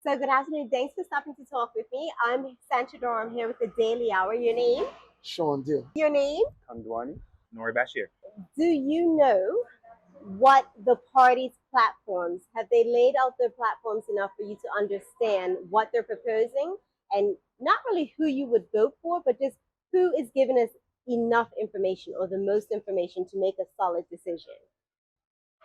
So good afternoon. Thanks for stopping to talk with me. I'm Sancha. I'm here with the Daily Hour. Your name? Sean Dill. Your name? Kandwani, Nori Bashir. Do you know what the party's platforms have they laid out their platforms enough for you to understand what they're proposing and not really who you would vote for, but just who is giving us enough information or the most information to make a solid decision?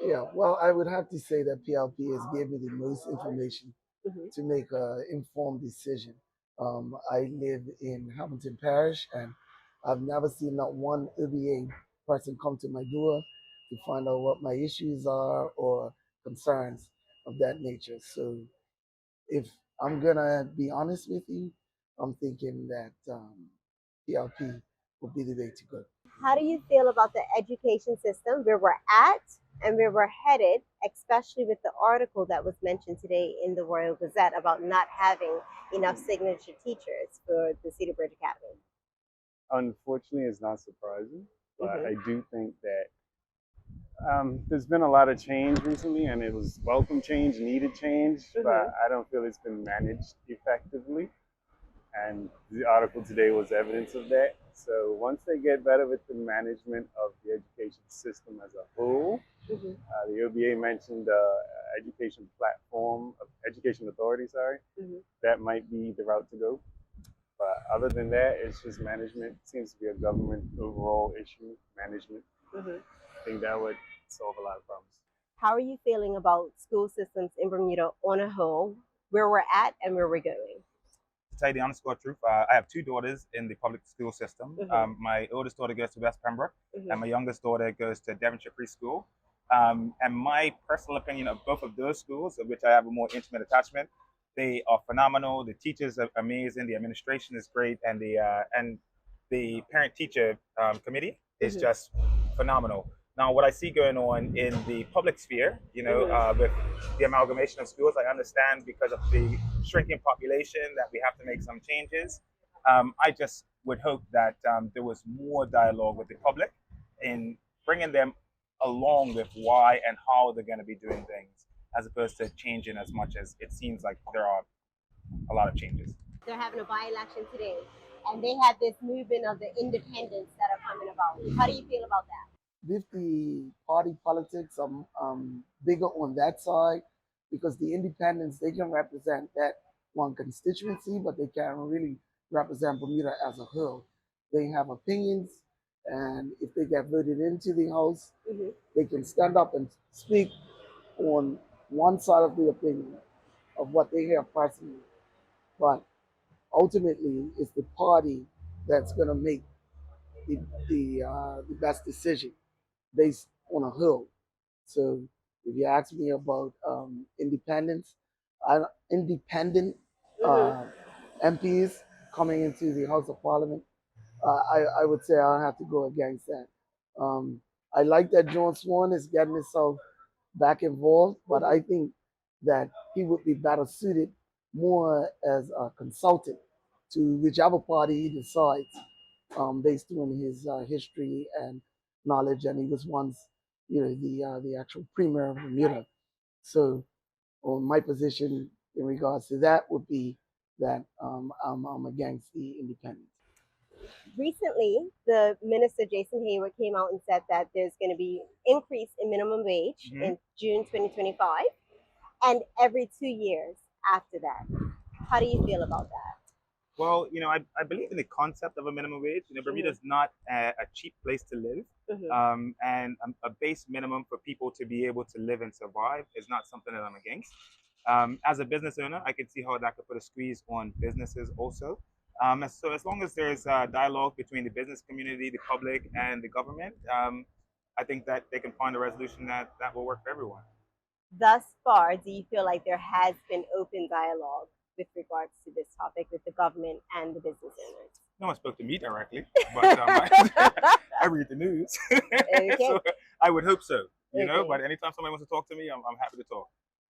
Yeah, well, I would have to say that PLP has given me the most information Mhm. to make an informed decision. I live in Hamilton Parish, and I've never seen not one OBA person come to my door to find out what my issues are or concerns of that nature. So, if I'm gonna be honest with you, I'm thinking that PLP will be the way to go. How do you feel about the education system, where we're at and where we're headed, especially with the article that was mentioned today in the Royal Gazette about not having enough signature teachers for the Cedar Bridge Academy? Unfortunately, it's not surprising, but Hmm. I do think that there's been a lot of change recently, and it was welcome change, needed change, Hmm. but I don't feel it's been managed effectively. And the article today was evidence of that. So once they get better with the management of the education system as a whole, Hmm. the OBA mentioned education platform, education authority, sorry, Hmm. that might be the route to go. But other than that, it's just management. It seems to be a government overall issue, management. Hmm. I think that would solve a lot of problems. How are you feeling about school systems in Bermuda on a whole, where we're at and where we're going? To tell you the honest God truth, I have two daughters in the public school system. Hmm. My oldest daughter goes to West Pembroke, and Hmm. my youngest daughter goes to Devonshire Preschool. And my personal opinion of both of those schools, of which I have a more intimate attachment, they are phenomenal. The teachers are amazing. The administration is great, and the parent-teacher committee is Hmm. just phenomenal. Now, what I see going on in the public sphere, Hmm. with the amalgamation of schools, I understand because of the shrinking population that we have to make some changes. I just would hope that there was more dialogue with the public in bringing them along with why and how they're going to be doing things, as opposed to changing as much as it seems like there are a lot of changes. They're having a by-election today, and they have this movement of the independents that are coming about. How do you feel about that? With the party politics, I'm bigger on that side because the independents, they can represent that one constituency, but they can't really represent Bermuda as a whole. They have opinions, and if they get voted into the House, Hmm. they can stand up and speak on one side of the opinion of what they have personally. But ultimately, it's the party that's going to make the, the best decision based on a whole. So if you ask me about independence, independent Hmm. uh, MPs coming into the House of Parliament, I would say I'll have to go against that. Um, I like that John Swan is getting himself back involved, but Hmm. I think that he would be better suited more as a consultant to whichever party he decides, based on his history and knowledge. And he was once, the actual premier of Bermuda. So, my position in regards to that would be that I'm against the independence. Recently, the minister Jason Hayward came out and said that there's going to be increase in minimum wage Mm-hmm. in June 2025 and every 2 years after that. How do you feel about that? Well, I believe in the concept of a minimum wage. Bermuda Hmm. is not a cheap place to live. Hmm. And a base minimum for people to be able to live and survive is not something that I'm against. As a business owner, I can see how that could put a squeeze on businesses also. So as long as there's dialogue between the business community, the public, and the government, I think that they can find a resolution that will work for everyone. Thus far, do you feel like there has been open dialogue with regards to this topic with the government and the business owners? No one spoke to me directly, but I read the news, Okay. so I would hope so. Okay. But anytime somebody wants to talk to me, I'm happy to talk.